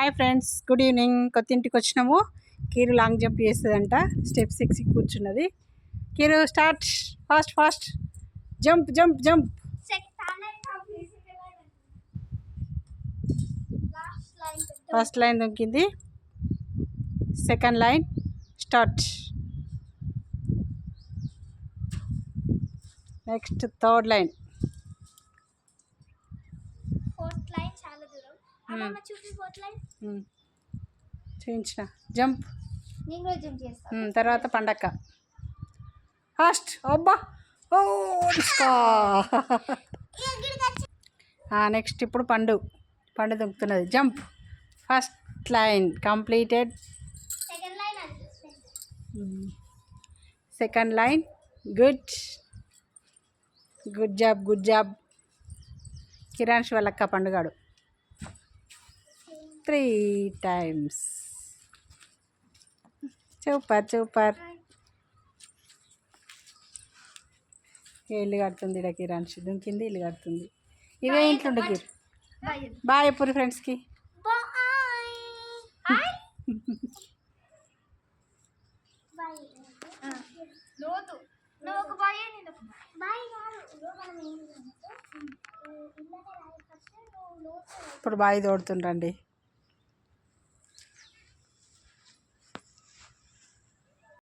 Hi friends, good evening. కొత్త ఇంటికి వచ్చినాము. కీరు లాంగ్ జంప్ చేస్తుందంట. స్టెప్ 6 కూర్చున్నది. Keeru start. Fast fast. Jump jump jump. First line దొంకింది. Second line start. Next third line. చూపించిన జంప్. తర్వాత పండక్క ఫాస్ట్. అబ్బా, ఓ నెక్స్ట్ ఇప్పుడు పండు దొంకుతున్నది. Jump. First line completed. Second line good job. కిరాణ్ష్ వాళ్ళక్క పండుగాడు 3 times. సూపర్. ఇల్లు కడుతుంది ఇక్కడ. కిరాణ్ష్ దుంకింది, ఇల్లు కడుతుంది. ఇవే ఇంట్లో కిర్. బాయ్ ఎప్పుడు ఫ్రెండ్స్కి. ఇప్పుడు బాయ్ తోడుతుండండి.